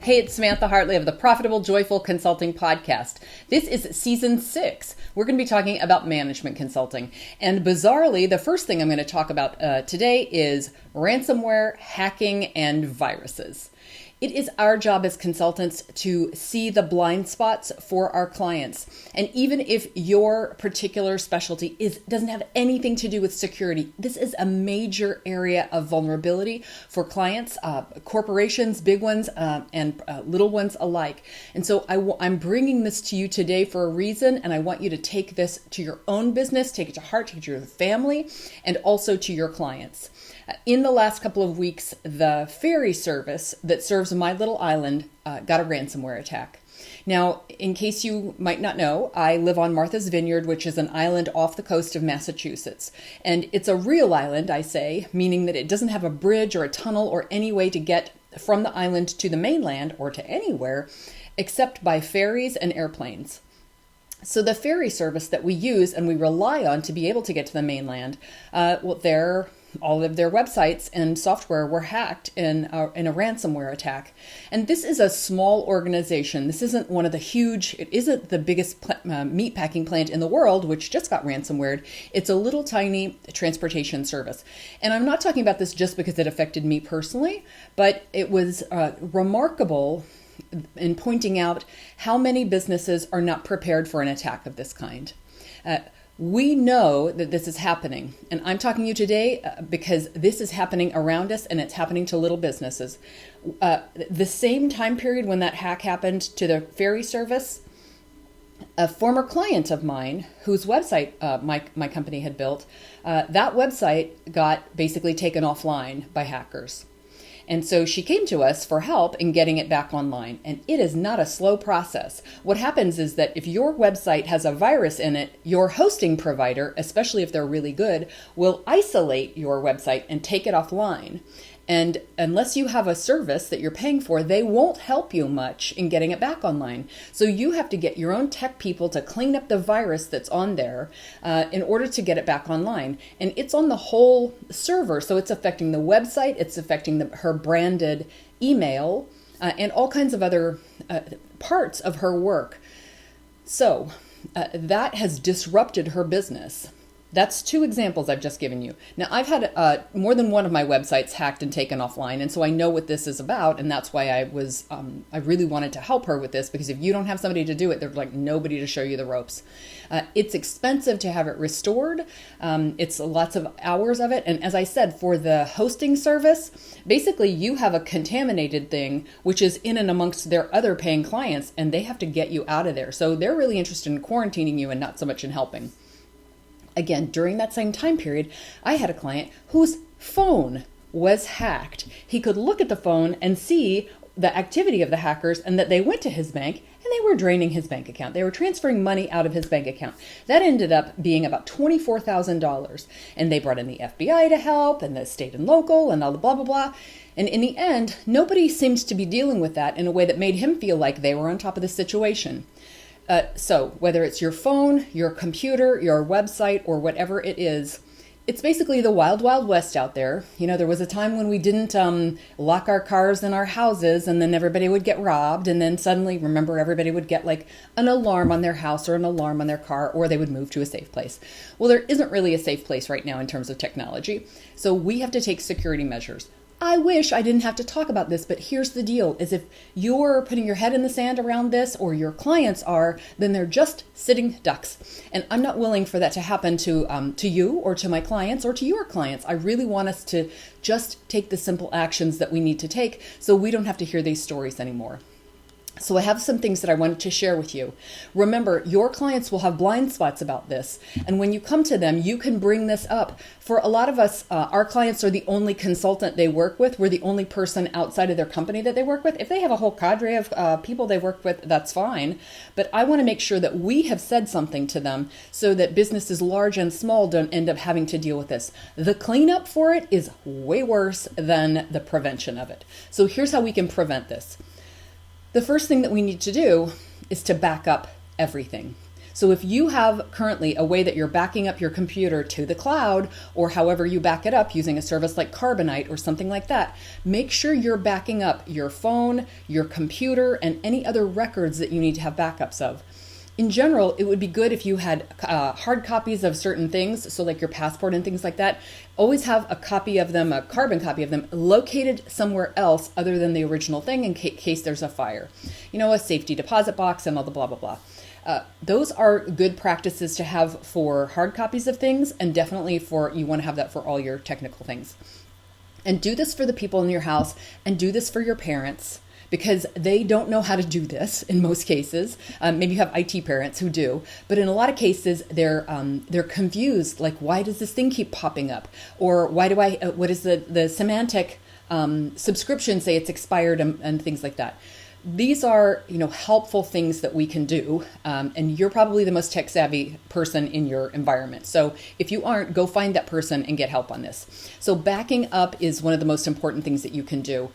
Hey, it's Samantha Hartley of the Profitable Joyful Consulting Podcast. This is season 6. We're going to be talking about management consulting. And bizarrely, the first thing I'm going to talk about today is ransomware, hacking, and viruses. It is our job as consultants to see the blind spots for our clients. And even if your particular specialty doesn't have anything to do with security, this is a major area of vulnerability for clients, corporations, big ones, and little ones alike. And so I'm bringing this to you today for a reason, and I want you to take this to your own business, take it to heart, take it to your family, and also to your clients. In the last couple of weeks, the ferry service that serves my little island got a ransomware attack. Now, in case you might not know, I live on Martha's Vineyard, which is an island off the coast of Massachusetts. And it's a real island, I say, meaning that it doesn't have a bridge or a tunnel or any way to get from the island to the mainland or to anywhere except by ferries and airplanes. So the ferry service that we use and we rely on to be able to get to the mainland, all of their websites and software were hacked in a ransomware attack. And this is a small organization. This isn't it isn't the biggest meatpacking plant in the world, which just got ransomwared. It's a little tiny transportation service. And I'm not talking about this just because it affected me personally, but it was remarkable in pointing out how many businesses are not prepared for an attack of this kind. We know that this is happening, and I'm talking to you today because this is happening around us and it's happening to little businesses. The same time period when that hack happened to the ferry service, a former client of mine whose website my company had built, that website got basically taken offline by hackers. And so she came to us for help in getting it back online. And it is not a slow process. What happens is that if your website has a virus in it, your hosting provider, especially if they're really good, will isolate your website and take it offline. And unless you have a service that you're paying for, they won't help you much in getting it back online. So you have to get your own tech people to clean up the virus that's on there in order to get it back online. And it's on the whole server, so it's affecting the website, it's affecting her branded email, and all kinds of other parts of her work. So that has disrupted her business. That's 2 examples I've just given you. Now, I've had more than one of my websites hacked and taken offline, and so I know what this is about, and that's why I really wanted to help her with this, because if you don't have somebody to do it, there's like nobody to show you the ropes. It's expensive to have it restored. It's lots of hours of it, and as I said, for the hosting service, basically you have a contaminated thing, which is in and amongst their other paying clients, and they have to get you out of there. So they're really interested in quarantining you and not so much in helping. Again, during that same time period, I had a client whose phone was hacked. He could look at the phone and see the activity of the hackers and that they went to his bank and they were draining his bank account. They were transferring money out of his bank account. That ended up being about $24,000. And they brought in the FBI to help and the state and local and all the blah, blah, blah. And in the end, nobody seemed to be dealing with that in a way that made him feel like they were on top of the situation. So whether it's your phone, your computer, your website, or whatever it is, it's basically the wild, wild west out there. You know, there was a time when we didn't lock our cars in our houses, and then everybody would get robbed. And then suddenly, remember, everybody would get like an alarm on their house or an alarm on their car, or they would move to a safe place. Well, there isn't really a safe place right now in terms of technology. So we have to take security measures. I wish I didn't have to talk about this, but here's the deal, is if you're putting your head in the sand around this, or your clients are, then they're just sitting ducks. And I'm not willing for that to happen to you or to my clients or to your clients. I really want us to just take the simple actions that we need to take so we don't have to hear these stories anymore. So I have some things that I wanted to share with you. Remember, your clients will have blind spots about this. And when you come to them, you can bring this up. For a lot of us, our clients are the only consultant they work with. We're the only person outside of their company that they work with. If they have a whole cadre of people they work with, that's fine. But I want to make sure that we have said something to them so that businesses large and small don't end up having to deal with this. The cleanup for it is way worse than the prevention of it. So here's how we can prevent this. The first thing that we need to do is to back up everything. So if you have currently a way that you're backing up your computer to the cloud, or however you back it up using a service like Carbonite or something like that, make sure you're backing up your phone, your computer, and any other records that you need to have backups of. In general, it would be good if you had hard copies of certain things, so like your passport and things like that. Always have a copy of them, a carbon copy of them, located somewhere else other than the original thing in case there's a fire. A safety deposit box and all the blah, blah, blah. Those are good practices to have for hard copies of things, and definitely you want to have that for all your technical things. And do this for the people in your house, and do this for your parents, because they don't know how to do this in most cases. Maybe you have IT parents who do, but in a lot of cases they're confused. Like, why does this thing keep popping up? Or why do what is the semantic subscription say it's expired and things like that. These are, helpful things that we can do. And you're probably the most tech savvy person in your environment. So if you aren't, go find that person and get help on this. So backing up is one of the most important things that you can do.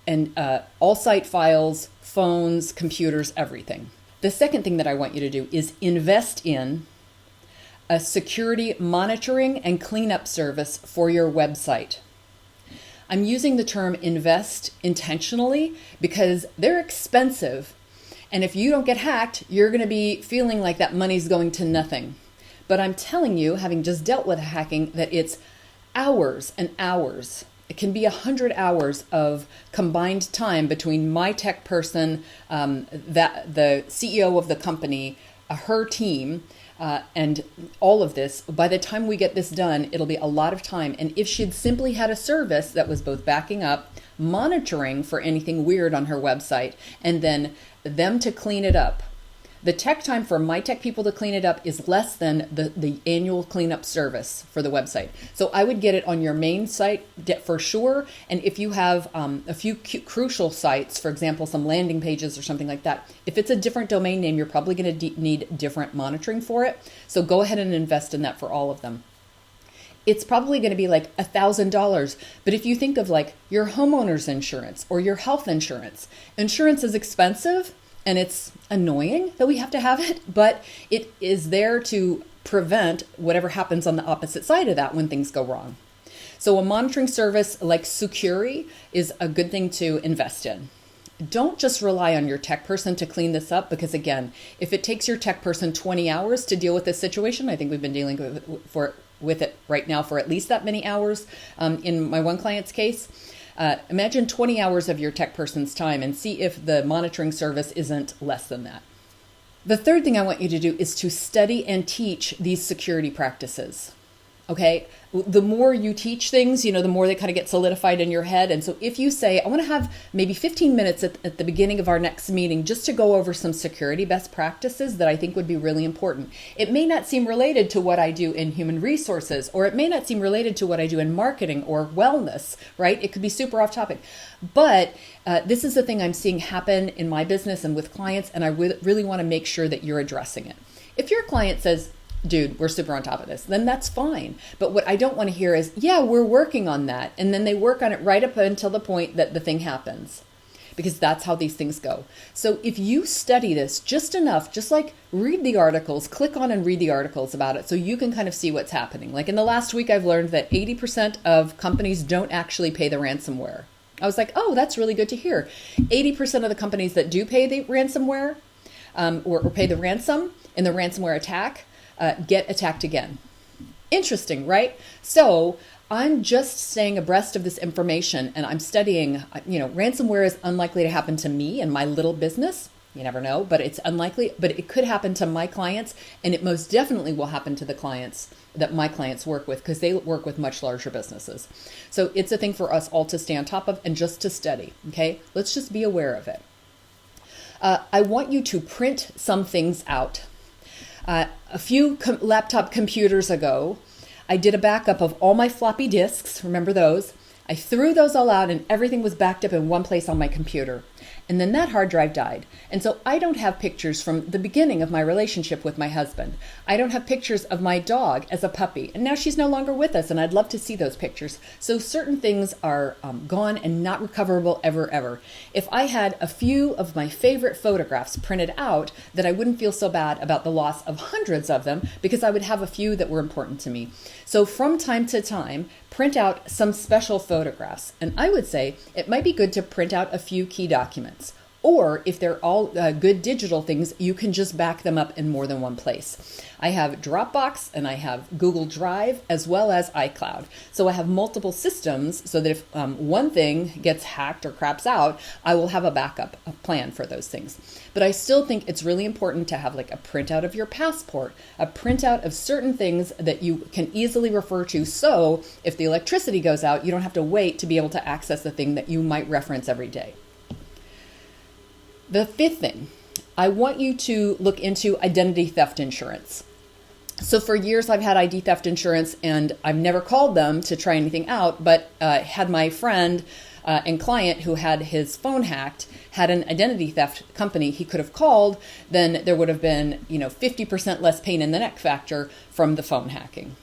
And all site files, phones, computers, everything. The second thing that I want you to do is invest in a security monitoring and cleanup service for your website. I'm using the term invest intentionally because they're expensive. And if you don't get hacked, you're going to be feeling like that money's going to nothing. But I'm telling you, having just dealt with hacking, that it's hours and hours. It can be 100 hours of combined time between my tech person, the CEO of the company, her team, and all of this. By the time we get this done, it'll be a lot of time. And if she'd simply had a service that was both backing up, monitoring for anything weird on her website, and then them to clean it up, the tech time for my tech people to clean it up is less than the annual cleanup service for the website. So I would get it on your main site for sure. And if you have a few crucial sites, for example, some landing pages or something like that, if it's a different domain name, you're probably going to need different monitoring for it. So go ahead and invest in that for all of them. It's probably going to be like $1,000. But if you think of like your homeowner's insurance or your health insurance, insurance is expensive. And it's annoying that we have to have it, but it is there to prevent whatever happens on the opposite side of that when things go wrong. So a monitoring service like Sucuri is a good thing to invest in. Don't just rely on your tech person to clean this up, because again, if it takes your tech person 20 hours to deal with this situation, I think we've been dealing with it right now for at least that many hours in my one client's case. Imagine 20 hours of your tech person's time and see if the monitoring service isn't less than that. The third thing I want you to do is to study and teach these security practices. Okay, the more you teach things, the more they kind of get solidified in your head. And so if you say, I want to have maybe 15 minutes at the beginning of our next meeting just to go over some security best practices that I think would be really important. It may not seem related to what I do in human resources, or it may not seem related to what I do in marketing or wellness, right? It could be super off topic. But this is the thing I'm seeing happen in my business and with clients, and I really want to make sure that you're addressing it. If your client says, dude, we're super on top of this, then that's fine. But what I don't want to hear is, yeah, we're working on that. And then they work on it right up until the point that the thing happens, because that's how these things go. So if you study this just enough, just like read the articles, click on and read the articles about it so you can kind of see what's happening. Like in the last week, I've learned that 80% of companies don't actually pay the ransomware. I was like, oh, that's really good to hear. 80% of the companies that do pay the ransomware or pay the ransom in the ransomware attack get attacked again. Interesting, right? So I'm just staying abreast of this information, and I'm studying, ransomware is unlikely to happen to me and my little business. You never know, but it's unlikely, but it could happen to my clients, and it most definitely will happen to the clients that my clients work with, because they work with much larger businesses. So it's a thing for us all to stay on top of and just to study, okay? Let's just be aware of it. I want you to print some things out. A few laptop computers ago, I did a backup of all my floppy disks. Remember those? I threw those all out and everything was backed up in one place on my computer. And then that hard drive died. And so I don't have pictures from the beginning of my relationship with my husband. I don't have pictures of my dog as a puppy. And now she's no longer with us, and I'd love to see those pictures. So certain things are gone and not recoverable ever. If I had a few of my favorite photographs printed out, that I wouldn't feel so bad about the loss of hundreds of them, because I would have a few that were important to me. So from time to time, print out some special photographs. And I would say it might be good to print out a few key documents. Or if they're all good digital things, you can just back them up in more than one place. I have Dropbox and I have Google Drive as well as iCloud. So I have multiple systems so that if one thing gets hacked or craps out, I will have a backup plan for those things. But I still think it's really important to have like a printout of your passport, a printout of certain things that you can easily refer to. So if the electricity goes out, you don't have to wait to be able to access the thing that you might reference every day. The fifth thing, I want you to look into identity theft insurance. So for years I've had ID theft insurance and I've never called them to try anything out, but had my friend and client who had his phone hacked had an identity theft company he could have called, then there would have been 50% less pain in the neck factor from the phone hacking.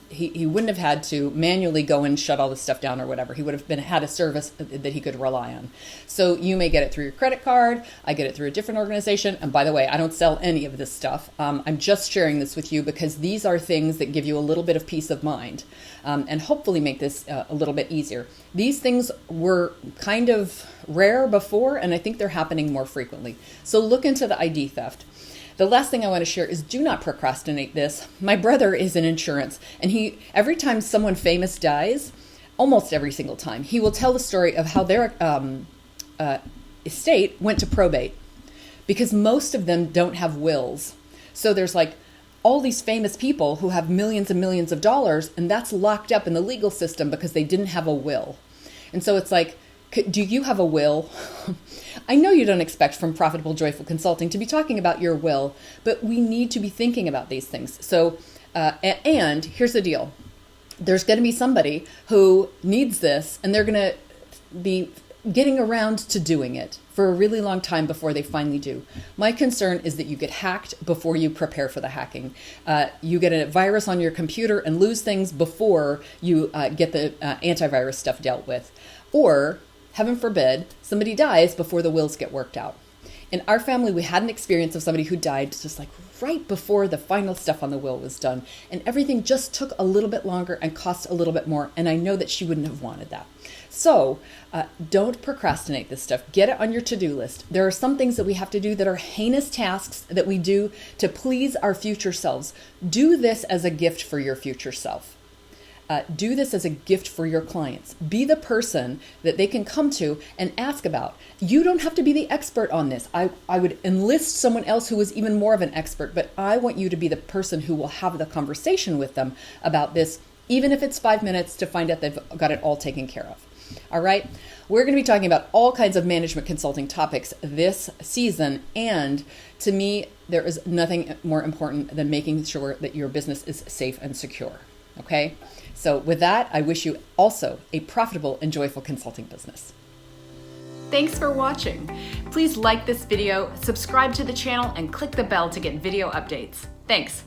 He wouldn't have had to manually go and shut all this stuff down or whatever. He would have had a service that he could rely on. So you may get it through your credit card. I get it through a different organization. And by the way, I don't sell any of this stuff. I'm just sharing this with you because these are things that give you a little bit of peace of mind and hopefully make this a little bit easier. These things were kind of rare before, and I think they're happening more frequently. So look into the ID theft. The last thing I want to share is do not procrastinate this. My brother is in insurance, and every time someone famous dies, almost every single time, he will tell the story of how their estate went to probate, because most of them don't have wills. So there's like all these famous people who have millions and millions of dollars, and that's locked up in the legal system because they didn't have a will. And so it's like, do you have a will? I know you don't expect from Profitable Joyful Consulting to be talking about your will, but we need to be thinking about these things. So, and here's the deal. There's going to be somebody who needs this, and they're going to be getting around to doing it for a really long time before they finally do. My concern is that you get hacked before you prepare for the hacking. You get a virus on your computer and lose things before you get the antivirus stuff dealt with. Or, heaven forbid, somebody dies before the wills get worked out. In our family, we had an experience of somebody who died just like right before the final stuff on the will was done. And everything just took a little bit longer and cost a little bit more. And I know that she wouldn't have wanted that. So don't procrastinate this stuff. Get it on your to-do list. There are some things that we have to do that are heinous tasks that we do to please our future selves. Do this as a gift for your future self. Do this as a gift for your clients. Be the person that they can come to and ask about. You don't have to be the expert on this. I would enlist someone else who is even more of an expert, but I want you to be the person who will have the conversation with them about this, even if it's 5 minutes to find out they've got it all taken care of. All right? We're going to be talking about all kinds of management consulting topics this season, and to me, there is nothing more important than making sure that your business is safe and secure. Okay? So with that, I wish you also a profitable and joyful consulting business. Thanks for watching. Please like this video, subscribe to the channel, and click the bell to get video updates. Thanks.